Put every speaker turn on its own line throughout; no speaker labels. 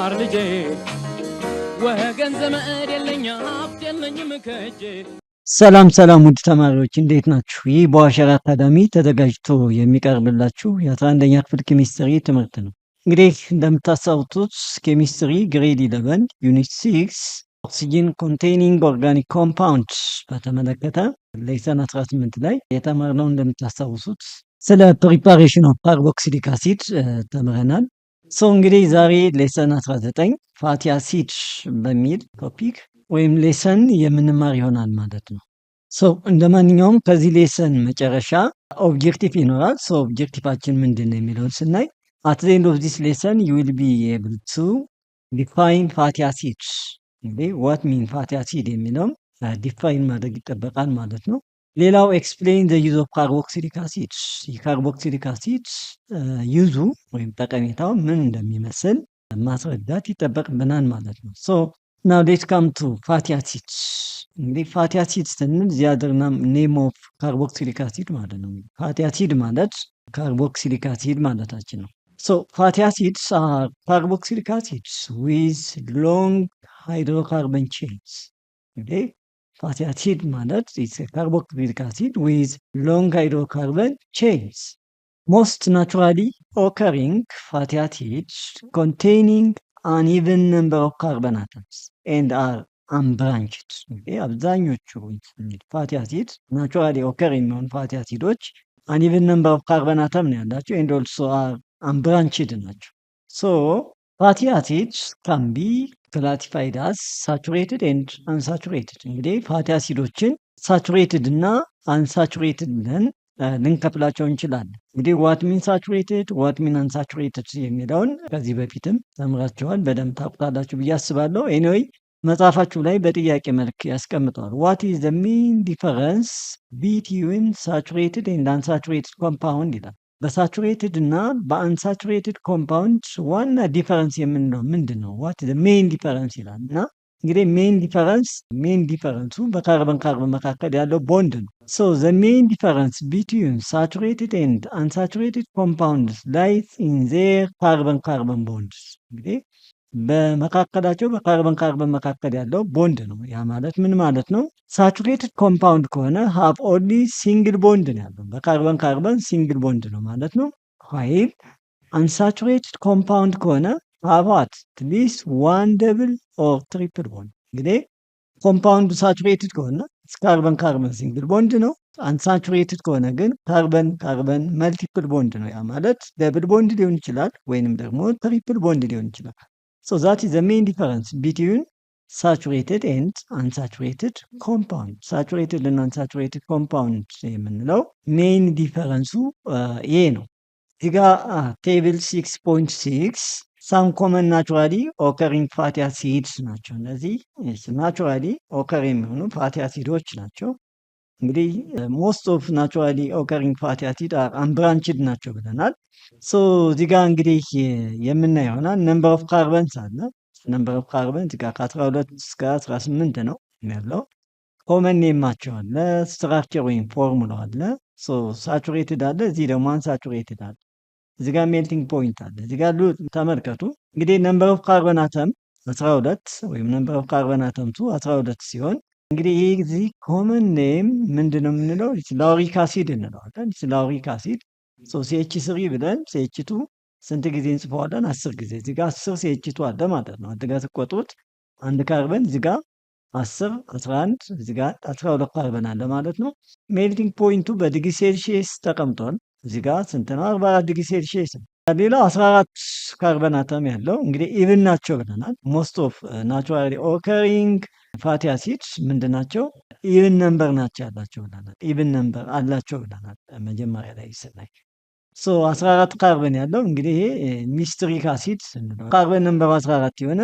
ማር ልጄ ወገን ዘመድ የለኝ ሀብት የለኝም ከእጄ።
ሰላም ውድ ተማሪዎች እንዴት ናችሁ? ይህ በዋሸራ አካዳሚ ተዘጋጅቶ የሚቀርብላችሁ የ11ኛ ክፍል ኬሚስትሪ ትምህርት ነው። እንግዲህ እንደምታስታውሱት ኬሚስትሪ ግሬድ 11 ዩኒት 6 ኦክሲጅን ኮንቴኒንግ ኦርጋኒክ ኮምፓውንድስ በተመለከተ ሌሰን 18 ላይ የተማርነው እንደምታስታውሱት ስለ ፕሪፓሬሽን ኦፍ ካርቦክሲሊክ አሲድ ተምረናል። እንግዲህ ዛሬ ሌሰን 19 ፋቲ አሲድ በሚል ቶፒክ ወይም ሌሰን የምንማር ይሆናል ማለት ነው። እንደ ማንኛውም ከዚህ ሌሰን መጨረሻ ኦብጀክቲቭ ይኖራል። ኦብጀክቲቫችን ምንድን ነው የሚለውን ስናይ at the end of this lesson you will be able to define fatty acids። እንግዲህ what mean fatty acid የሚለውም ዲፋይን ማድረግ ይጠበቃል ማለት ነው። ሌላው ኤክስፕሌን ዘ ዩዝ ኦፍ ካርቦክሲሊክ አሲድ፣ የካርቦክሲሊክ አሲድ ዩዙ ወይም ጠቀሜታው ምን እንደሚመስል ማስረዳት ይጠበቅብናል ማለት ነው። ናው ሌትስ ካም ቱ ፋቲ አሲድስ። እንግዲህ ፋቲ አሲድ ስንል ዚያደርና ኔም ኦፍ ካርቦክሲሊክ አሲድ ማለት ነው። ፋቲ አሲድ ማለት ካርቦክሲሊክ አሲድ ማለታችን ነው። ፋቲ አሲድስ አር ካርቦክሲሊክ አሲድስ ዊዝ ሎንግ ሃይድሮካርበን ቼንስ። እንግዲህ ፋቲ አሲድ ማለት ካርቦክሲሊክ አሲድ ዊዝ ሎንግ ሃይድሮካርበን ቼንስ ሞስት ናቹራሊ ኦከሪንግ ፋቲ አሲድስ ኮንቴኒንግ an even number of carbon atoms and are unbranched። አብዛኞቹ ፋቲ አሲድ ናቹራሊ ኦከር የሚሆኑ ፋቲ አሲዶች an even number of carbon atom ነው ያላቸው and also are unbranched ናቸው። ፋቲ አሲድስ can be classified as saturated and unsaturated። እንግዲህ ፋቲ አሲዶችን ሳቹሬትድ እና አንሳቹሬትድ ብለን ልንከፍላቸው እንችላለን። እንግዲህ ዋት ሚን ሳቹሬትድ ዋት ሚን አንሳቹሬትድ የሚለውን ከዚህ በፊትም ተምራችኋል፣ በደንብ ታውቁታላችሁ ብዬ አስባለሁ። ኤኒዌይ መጽሐፋችሁ ላይ በጥያቄ መልክ ያስቀምጠዋል። ዋት ኢዝ ዘ ሜን ዲፈረንስ ቢትዊን ሳቹሬትድ ኤንድ አንሳቹሬትድ ኮምፓውንድ ይላል። በሳቹሬትድ እና በአንሳቹሬትድ ኮምፓውንድ ዋና ዲፈረንስ የምንለው ምንድን ነው? ዋት ኢዝ ዘ ሜን ዲፈረንስ ይላል እና እንግዲህ ሜን ዲፈረንሱ በካርበን መካከል ያለው ቦንድ ነው። ዘ ሜን ዲፈረንስ ቢትዊን ሳቹሬትድ ኤንድ አንሳቹሬትድ ኮምፓውንድስ ላይስ ኢን ዜር ካርበን ቦንድስ። እንግዲህ በመካከላቸው በካርበን መካከል ያለው ቦንድ ነው። ያ ማለት ምን ማለት ነው? ሳቹሬትድ ኮምፓውንድ ከሆነ ሃቭ ኦንሊ ሲንግል ቦንድ ነው ያለው፣ በካርበን ሲንግል ቦንድ ነው ማለት ነው። ኋይል አንሳቹሬትድ ኮምፓውንድ ከሆነ አባት ትሊስ ዋን ደብል ኦር ትሪፕል ቦንድ። እንግዲህ ኮምፓውንዱ ሳቹሬትድ ከሆነ ካርበን ሲንግል ቦንድ ነው። አንሳቹሬትድ ከሆነ ግን ካርበን መልቲፕል ቦንድ ነው። ያ ማለት ደብል ቦንድ ሊሆን ይችላል ወይንም ደግሞ ትሪፕል ቦንድ ሊሆን ይችላል። ዛት ኢዝ ዘ ሜን ዲፈረንስ ቢትዊን ሳቹሬትድ ኤንድ አንሳቹሬትድ ኮምፓውንድ። ሳቹሬትድ እና አንሳቹሬትድ ኮምፓውንድ የምንለው ሜን ዲፈረንሱ ይሄ ነው። እዚጋ ቴብል 6.6 ሳም ኮመን ናቹራሊ ኦከሪንግ ፋቲ አሲድስ ናቸው። እነዚህ ናቹራሊ ኦከር የሚሆኑ ፋቲ አሲዶች ናቸው። እንግዲህ ሞስት ኦፍ ናቹራሊ ኦከሪንግ ፋቲ አሲድ አንብራንችድ ናቸው ብለናል። እዚህ ጋር እንግዲህ የምናየው ይሆናል። ነምበር ኦፍ ካርበንስ አለ። ነምበር ኦፍ ካርበን እዚህ ጋር ከ12 እስከ 18 ነው ያለው። ኮመን ኔማቸው አለ። ስትራክቸር ወይም ፎርሙላ አለ። ሳቹሬትድ አለ፣ እዚህ ደግሞ አንሳቹሬትድ አለ። እዚህ ጋር ሜልቲንግ ፖይንት አለ። እዚህ ጋር ተመልከቱ። እንግዲህ ነምበር ኦፍ ካርበን አተም 12 ወይም ነምበር ኦፍ ካርበን አተምቱ 12 ሲሆን እንግዲህ ይህ ኮመን ኔም ምንድን ነው የምንለው? ላውሪክ አሲድ እንለዋለን። ላውሪክ አሲድ CH3 ብለን CH2 ስንት ጊዜ እንጽፈዋለን? 10 ጊዜ። እዚህ ጋር 10 CH2 አለ ማለት ነው። እዚህ ጋር ስትቆጥሩት አንድ ካርበን እዚህ ጋር 10 11 እዚህ ጋር 12 ካርበን አለ ማለት ነው። ሜልቲንግ ፖይንቱ በዲግሪ ሴልሺየስ ተቀምጧል። እዚህ ጋር ስንት ነው? 44 ዲግሪ ሴልሺየስ። ሌላው 14 ካርበን አተም ያለው እንግዲህ ኢቭን ናቸው ብለናል። ሞስት ኦፍ ናቹራሊ ኦከሪንግ ፋቲ አሲድስ ምንድን ናቸው? ኢቭን ነምበር ናቸው ያላቸው ብለናል። ኢቭን ነምበር አላቸው ብለናል መጀመሪያ ላይ ስናይ። 14 ካርበን ያለው እንግዲህ ይሄ ሚስትሪክ አሲድ እንለዋለን። ካርበን ነምበር 14 የሆነ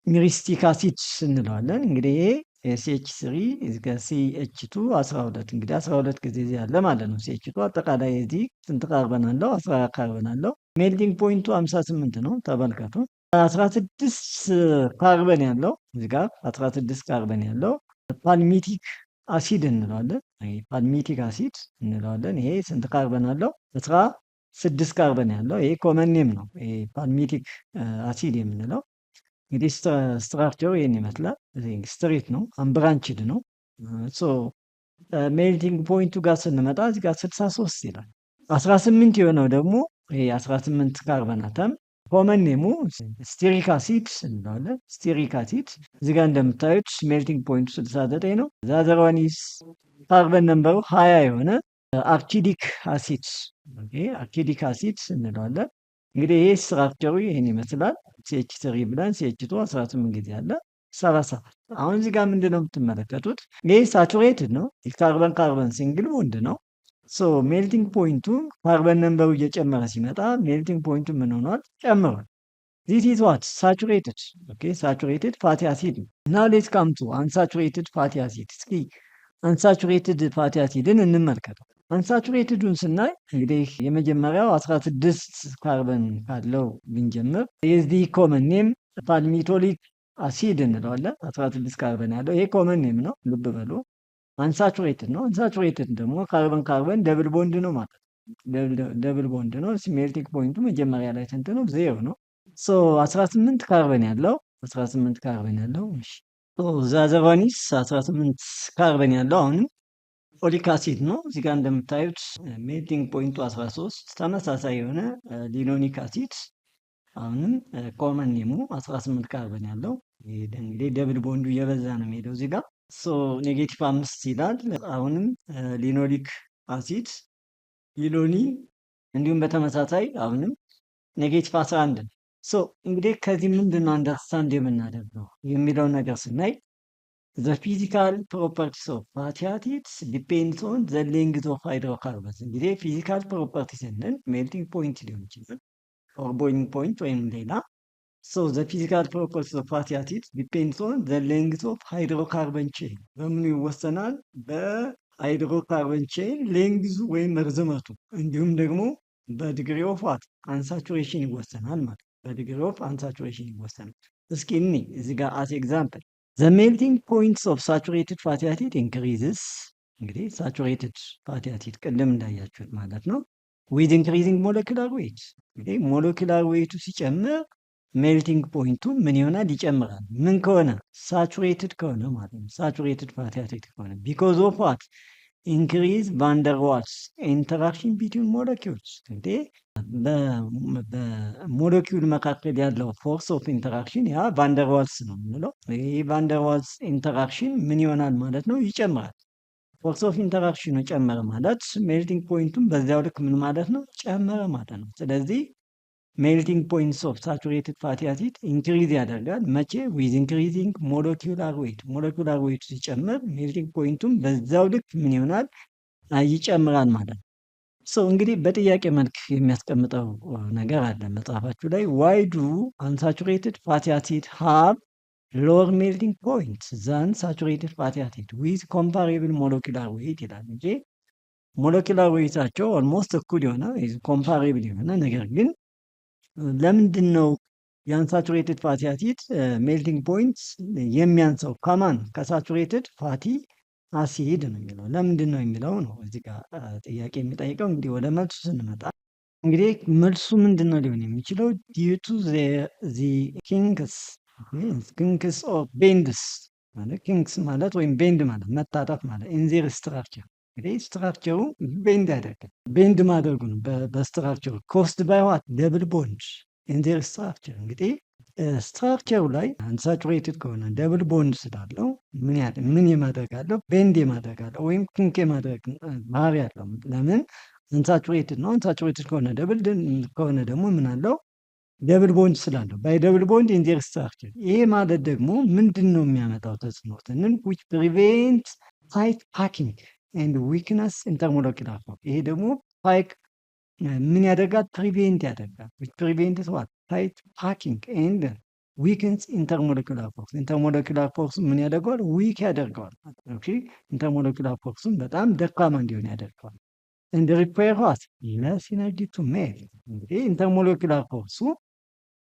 ሚሪስቲክ አሲድ እንለዋለን። እንግዲህ ይሄ CH3 እስከ CH2 12 እንግዲህ 12 ጊዜ እዚህ ያለ ማለት ነው። CH2 አጠቃላይ እዚህ ስንት ካርበን አለው? 14 ካርበን አለው። ሜልቲንግ ፖይንቱ 58 ነው። ተመልከቱ። 16 ካርበን ያለው እዚህ ጋር 16 ካርበን ያለው ፓልሚቲክ አሲድ እንለዋለን። ፓልሚቲክ አሲድ እንለዋለን። ይሄ ስንት ካርበን አለው? 16 ካርበን ያለው ይሄ ኮመን ኔም ነው። ይሄ ፓልሚቲክ አሲድ የምንለው እንግዲህ ስትራክቸሩ ይህን ይመስላል። ስትሬት ነው፣ አንብራንችድ ነው። ሜልቲንግ ፖይንቱ ጋር ስንመጣ እዚህ ጋር 63 ይላል። 18 የሆነው ደግሞ ይሄ 18 ካርበን አተም ኮመን ኔሙ ስቴሪክ አሲድ እንለዋለን። ስቴሪክ አሲድ እዚህ ጋር እንደምታዩት ሜልቲንግ ፖይንቱ 69 ነው። ዛዘሯኒስ ካርበን ነምበሩ 20 የሆነ አርኪዲክ አሲድ አርኪዲክ አሲድ እንለዋለን። እንግዲህ ይሄ ስትራክቸሩ ይህን ይመስላል። ሲኤች ትሪ ብለን ሲኤች ቱ 18 ጊዜ አለ 77። አሁን እዚህ ጋር ምንድን ነው የምትመለከቱት? ይህ ሳቹሬትድ ነው። ካርበን ካርበን ሲንግል ቦንድ ነው። ሜልቲንግ ፖይንቱ ካርበን ነንበሩ እየጨመረ ሲመጣ ሜልቲንግ ፖይንቱ ምን ሆኗል? ጨምሯል። ዚስ ኢዝ ዋት ሳቹሬትድ ሳቹሬትድ ፋቲ አሲድ ነው። ናው ሌትስ ካም ቱ አንሳቹሬትድ ፋቲ አሲድ። እስኪ አንሳቹሬትድ ፋቲ አሲድን እንመልከተው። አንሳቹሬትዱን ስናይ እንግዲህ የመጀመሪያው 16 ካርበን ካለው ብንጀምር የዚህ ኮመን ኔም ፓልሚቶሊክ አሲድ እንለዋለን። 16 ካርበን ያለው ይሄ ኮመን ኔም ነው፣ ልብ በሉ። አንሳቹሬትድ ነው። አንሳቹሬትድ ደግሞ ካርበን ካርበን ደብል ቦንድ ነው ማለት ነው። ደብል ቦንድ ነው። ሜልቲንግ ፖይንቱ መጀመሪያ ላይ ስንት ነው? 0 ነው። 18 ካርበን ያለው 18 ካርበን ያለው ዛዘሯኒስ 18 ካርበን ያለው አሁንም ኦሊክ አሲድ ነው። እዚህ ጋር እንደምታዩት ሜልቲንግ ፖይንቱ 13 ተመሳሳይ የሆነ ሊኖኒክ አሲድ አሁንም ኮመን ኔሙ 18 ካርበን ያለው እንግዲህ ደብል ቦንዱ እየበዛ ነው የሚሄደው እዚህ ጋር ኔጌቲቭ 5 ይላል። አሁንም ሊኖሊክ አሲድ ሊሎኒ እንዲሁም በተመሳሳይ አሁንም ኔጌቲቭ 11 ነው። እንግዲህ ከዚህ ምንድን ነው አንደርስታንድ የምናደርገው የሚለውን ነገር ስናይ ዘ ፊዚካል ፕሮፐርቲስ ኦፍ ፋቲ አሲድስ ዲፔንድስ ኦን ዘ ሌንግዝ ኦፍ ሃይድሮካርበንስ። እንግዲህ ፊዚካል ፕሮፐርቲ ስንል ሜልቲንግ ፖይንት ሊሆን ይችላል ኦር ቦይሊንግ ፖይንት ወይም ሌላ። ዘ ፊዚካል ፕሮፐርቲስ ኦፍ ፋቲ አሲድስ ዲፔንድስ ኦን ዘ ሌንግዝ ኦፍ ሃይድሮካርበን ቼን። በምኑ ይወሰናል? በሃይድሮካርበን ቼን ሌንግዙ ወይም ርዝመቱ፣ እንዲሁም ደግሞ በዲግሪ ኦፍ ዋት አንሳቹሬሽን ይወሰናል ማለት በዲግሪ ኦፍ አንሳቹሬሽን ይወሰናል። እስኪ እኒ እዚህ ጋር አስ ኤግዛምፕል ዘ ሜልቲንግ ፖይንትስ ኦፍ ሳቹሬትድ ፋቲ አሲድ ኢንክሪዝስ። እንግዲህ ሳቹሬትድ ፋቲ አሲድ ቅድም እንዳያችሁት ማለት ነው ዊዝ ኢንክሪዚንግ ሞለኪላር ዌይት። እንግዲህ ሞለኪላር ዌይቱ ሲጨምር ሜልቲንግ ፖይንቱ ምን ይሆናል? ይጨምራል። ምን ከሆነ? ሳቹሬትድ ከሆነ ማለት ነው። ሳቹሬትድ ፋቲ አሲድ ከሆነ ቢኮዝ ኦፍ ዋት ኢንክሪዝ ቫንደርዋልስ ኢንተራክሽን ቢትዊን ሞለኪውልስ። እንግዲህ በሞለኪውል መካከል ያለው ፎርስ ኦፍ ኢንተራክሽን ያ ቫንደርዋልስ ነው የምንለው። ይህ ቫንደርዋልስ ኢንተራክሽን ምን ይሆናል ማለት ነው? ይጨምራል። ፎርስ ኦፍ ኢንተራክሽኑ ጨመረ ማለት ሜልቲንግ ፖይንቱም በዚያው ልክ ምን ማለት ነው? ጨመረ ማለት ነው። ስለዚህ ሜልቲንግ ፖይንትስ ኦፍ ሳቹሬትድ ፋቲ አሲድ ኢንክሪዝ ያደርጋል። መቼ? ዊዝ ኢንክሪዚንግ ሞለኪውላር ዌይት። ሞለኪውላር ዌይቱ ሲጨምር ሜልቲንግ ፖይንቱም በዛው ልክ ምን ይሆናል? ይጨምራል ማለት ነው። እንግዲህ በጥያቄ መልክ የሚያስቀምጠው ነገር አለ መጽሐፋችሁ ላይ። ዋይ ዱ አንሳቹሬትድ ፋቲ አሲድ ሃቭ ሎወር ሜልቲንግ ፖይንት ዛን ሳቹሬትድ ፋቲ አሲድ ዊዝ ኮምፓሬብል ሞለኪውላር ዌይት ይላል እንጂ ሞለኪውላር ዌይታቸው ኦልሞስት እኩል የሆነ ኮምፓሬብል የሆነ ነገር ግን ለምንድን ነው የአንሳቹሬትድ ፋቲ አሲድ ሜልቲንግ ፖይንት የሚያንሰው? ከማን? ከሳቹሬትድ ፋቲ አሲድ ነው የሚለው። ለምንድን ነው የሚለው ነው እዚህ ጋር ጥያቄ የሚጠይቀው። እንግዲህ ወደ መልሱ ስንመጣ እንግዲህ መልሱ ምንድን ነው ሊሆን የሚችለው? ዲዩ ቱ ዚ ኪንክስ ኦፍ ቤንድስ ማለት ኪንክስ ማለት ወይም ቤንድ ማለት መታጠፍ ማለት ኢንዜር ስትራክቸር። እንግዲህ ስትራክቸሩ ቤንድ ያደርጋል። ቤንድ ማድረጉ ነው በስትራክቸሩ ኮስት ባይ ዋት ደብል ቦንድ ኢንዜር ስትራክቸር። እንግዲህ ስትራክቸሩ ላይ አንሳቹሬትድ ከሆነ ደብል ቦንድ ስላለው ምን የማድረግ አለው? ቤንድ የማድረግ አለው ወይም ኪንክ የማድረግ ባህሪ ያለው። ለምን? አንሳቹሬትድ ነው። አንሳቹሬትድ ከሆነ ደብል ከሆነ ደግሞ ምን አለው? ደብል ቦንድ ስላለው ባይ ደብል ቦንድ ኢንዜር ስትራክቸር። ይሄ ማለት ደግሞ ምንድን ነው የሚያመጣው ተጽዕኖ ስንል ዊች ፕሪቬንት ታይት ፓኪንግ ኤንድ ዊክነስ ኢንተርሞለኪላር ፎርስ። ይሄ ደግሞ ፓይክ ምን ያደርጋል? ፕሪቬንት ያደርጋል። ዊች ፕሪቬንትስ ዋት ታይት ፓኪንግ ኤንድ ዊክንስ ኢንተርሞለኪላር ፎርስ። ኢንተርሞለኪላር ፎርስ ምን ያደርገዋል? ዊክ ያደርገዋል። ኢንተርሞለኪላር ፎርስም በጣም ደካማ እንዲሆን ያደርገዋል። ኤንድ ሪኳየር ዋት ለስ ኢነርጂ ቱ ሜልት። እንግዲህ ኢንተርሞለኪላር ፎርሱ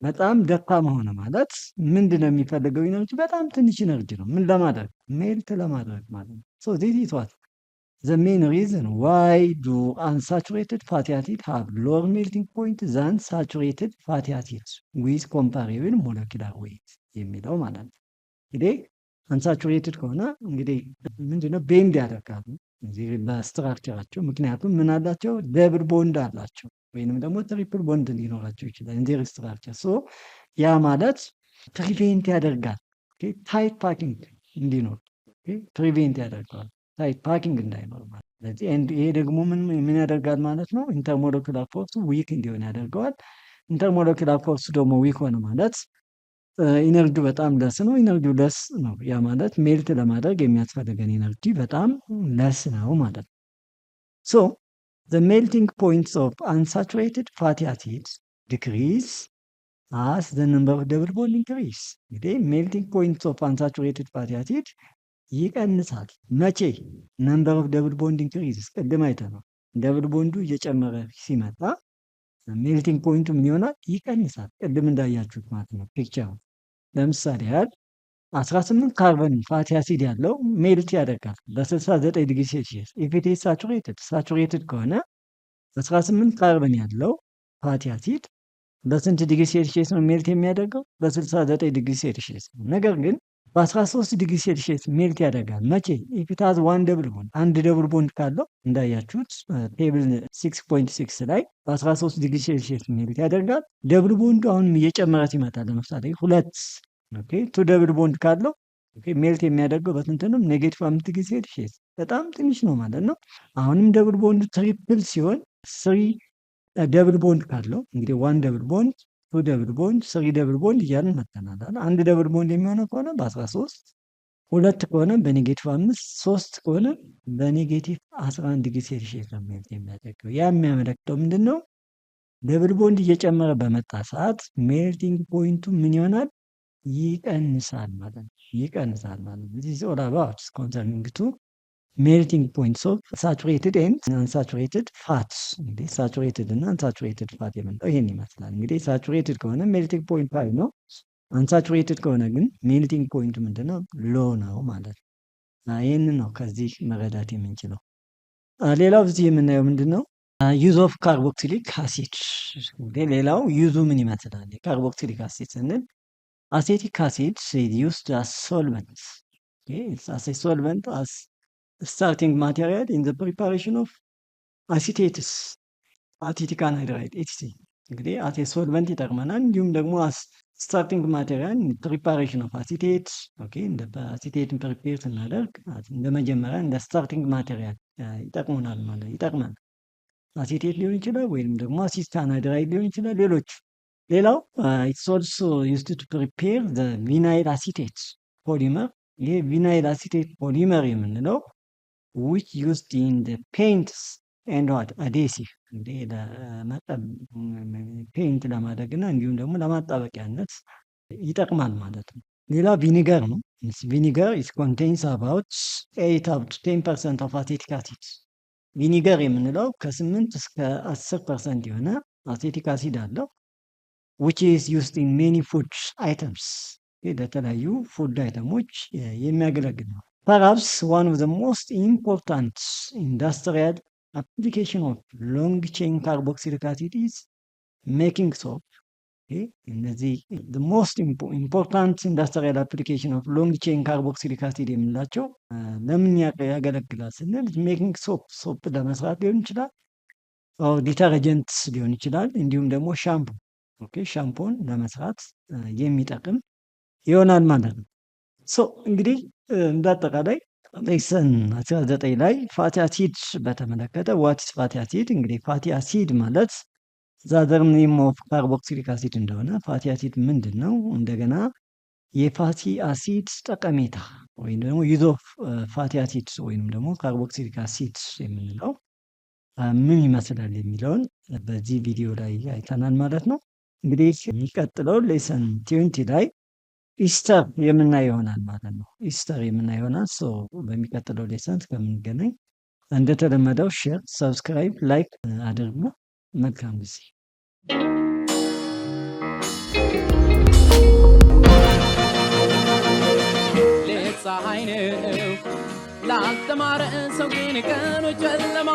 በጣም ደካማ ሆነ ማለት ምንድን ነው የሚፈልገው? ኢነርጂ በጣም ትንሽ ኢነርጂ ነው። ምን ለማድረግ? ሜልት ለማድረግ ማለት ነው። ዚስ ኢዝ ዋት the main reason why do unsaturated fatty acids have lower melting point than saturated fatty acids with comparable molecular weight. የሚለው ማለት ነው። እንግዲህ አንሳቹሬትድ ከሆነ እንግዲህ ምንድነው ቤንድ ያደርጋሉ እዚህ በስትራክቸራቸው። ምክንያቱም ምን አላቸው? ደብል ቦንድ አላቸው ወይንም ደግሞ ትሪፕል ቦንድ ሊኖራቸው ይችላል እንደ ስትራክቸር። ሶ ያ ማለት ፕሪቬንት ያደርጋል ታይት ፓኪንግ እንዲኖር ፕሪቬንት ያደርገዋል ታይት ፓኪንግ እንዳይኖር ማለት። ስለዚህ ይሄ ደግሞ ምን ያደርጋል ማለት ነው? ኢንተርሞለኪውላር ፎርሱ ዊክ እንዲሆን ያደርገዋል። ኢንተርሞለኪውላር ፎርሱ ደግሞ ዊክ ሆነ ማለት ኢነርጂ በጣም ለስ ነው። ኢነርጂው ለስ ነው፣ ያ ማለት ሜልት ለማድረግ የሚያስፈልገን ኢነርጂ በጣም ለስ ነው ማለት ነው። ሶ the melting points of unsaturated fatty acids decrease as the number of double bond increase። እንግዲህ ሜልቲንግ ፖይንትስ ኦፍ unsaturated fatty acid ይቀንሳል። መቼ? ነምበር ኦፍ ደብል ቦንድ ኢንክሪዝ። ቅድም አይተነው ደብል ቦንዱ እየጨመረ ሲመጣ ሜልቲንግ ፖይንቱ ምን ይሆናል? ይቀንሳል። ቅድም እንዳያችሁት ማለት ነው ፒክቸሩ። ለምሳሌ ያህል 18 ካርበን ፋቲ አሲድ ያለው ሜልት ያደርጋል በ69 ዲግሪ ሴልሺየስ። ኢፍ ኢት ኢዝ ሳቹሬትድ ከሆነ 18 ካርበን ያለው ፋቲ አሲድ በስንት ዲግሪ ሴልሺየስ ነው ሜልት የሚያደርገው? በ69 ዲግሪ ሴልሺየስ። ነገር ግን በ13 ዲግሪ ሴልሺየስ ሜልት ያደርጋል። መቼ? ኢፍ ኢት ሃዝ ዋን ደብል ቦንድ፣ አንድ ደብል ቦንድ ካለው እንዳያችሁት ቴብል 6.6 ላይ በ13 ዲግሪ ሴልሺየስ ሜልት ያደርጋል። ደብል ቦንዱ አሁንም እየጨመረ ሲመጣ ለምሳሌ ሁለት ቱ ደብል ቦንድ ካለው ሜልት የሚያደርገው በስንት ነው? ኔጌቲቭ 5 ዲግሪ ሴልሺየስ። በጣም ትንሽ ነው ማለት ነው። አሁንም ደብል ቦንዱ ትሪፕል ሲሆን ስሪ ደብል ቦንድ ካለው እንግዲህ ዋን ደብል ቦንድ፣ ቱ ደብል ቦንድ፣ ስሪ ደብል ቦንድ እያልን መተናል። አንድ ደብል ቦንድ የሚሆነው ከሆነ በ13፣ ሁለት ከሆነ በኔጌቲቭ 5፣ ሶስት ከሆነ በኔጌቲቭ 11 ዲግሪ ሴልሺየስ ነው ሜልት የሚያደርገው። ያ የሚያመለክተው ምንድን ነው? ደብል ቦንድ እየጨመረ በመጣ ሰዓት ሜልቲንግ ፖይንቱ ምን ይሆናል? ይቀንሳል ማለት ነው። ይቀንሳል ማለት ነው። this is all about concerning to melting points of saturated and unsaturated fats። እንግዲህ ሳቹሬትድ እና አንሳቹሬትድ ፋት የምንለው ይሄን ይመስላል። እንግዲህ ሳቹሬትድ ከሆነ ሜልቲንግ ፖይንት ሃይ ነው። አንሳቹሬትድ ከሆነ ግን ሜልቲንግ ፖይንት ምንድነው? ሎ ነው ማለት ነው። ይህንን ነው ከዚህ መረዳት የምንችለው። ሌላው እዚህ የምናየው ምንድን ነው? ዩዝ ኦፍ ካርቦክሲሊክ አሲድ። ሌላው ዩዙ ምን ይመስላል? ካርቦክሲሊክ አሲድ ስንል acetic acid is used as solvent. It's as a solvent as starting material in the preparation of acetates, acetic anhydride etc. እንግዲህ as a solvent ይጠቅመናል። እንዲሁም ደግሞ as starting material in preparation of acetates እንደ አሲቴትን ፕሪፔር ስናደርግ እንደ መጀመሪያ እንደ ስታርቲንግ ማቴሪያል ይጠቅመናል። አሲቴት ሊሆን ይችላል ወይም ደግሞ አሲቲክ አንሃይድራይድ ሊሆን ይችላል ሌሎች። ሌላው ኢትስ ኦልሶ ዩዝድ ቱ ፕሪፔር ዘ ቪናይል አሲቴት ፖሊመር። ይሄ ቪናይል አሲቴት ፖሊመር የምንለው ዊች ዩዝድ ኢን ዘ ፔይንትስ ኤንድ ዋት አዴሲቭ፣ እንግዲህ ፔይንት ለማድረግ እና እንዲሁም ደግሞ ለማጣበቂያነት ይጠቅማል ማለት ነው። ሌላ ቪኒገር ነው። ቪኒገር ኢት ኮንቴንስ አባውት 8 up to 10% ኦፍ አሴቲክ አሲድ። ቪኒገር የምንለው ከ8 እስከ 10% የሆነ አሴቲክ አሲድ አለው which is used in many food items። ለተለያዩ ፉድ አይተሞች የሚያገለግል ነው። perhaps one of the most important industrial application of long chain carboxylic acid is making soap። እነዚህ the most important industrial application of long chain carboxylic acid የምንላቸው ለምን ያገለግላል ስንል ሜኪንግ ሶፕ ለመስራት ሊሆን ይችላል፣ ዲተርጀንት ሊሆን ይችላል፣ እንዲሁም ደግሞ ሻምፖን ለመስራት የሚጠቅም ይሆናል ማለት ነው። እንግዲህ እንዳጠቃላይ ሌሰን 19 ላይ ፋቲ አሲድ በተመለከተ ዋትስ ፋቲ አሲድ፣ እንግዲህ ፋቲ አሲድ ማለት ዛዘር ኔም ኦፍ ካርቦክሲሊክ አሲድ እንደሆነ፣ ፋቲ አሲድ ምንድን ነው፣ እንደገና የፋቲ አሲድ ጠቀሜታ ወይም ደግሞ ዩዝ ኦፍ ፋቲ አሲድ ወይም ደግሞ ካርቦክሲሊክ አሲድ የምንለው ምን ይመስላል የሚለውን በዚህ ቪዲዮ ላይ አይተናል ማለት ነው። እንግዲህ የሚቀጥለው ሌሰን 20 ላይ ኢስተር የምናየው ይሆናል ማለት ነው። ኢስተር የምናየው ይሆናል። በሚቀጥለው ሌሰን እስከምንገናኝ እንደተለመደው ሼር፣ ሰብስክራይብ፣ ላይክ አድርጉ። መልካም ጊዜ።
ሌት ፀሐይ ነው ላልተማረ ሰው ግን ቀኑ ጨለማ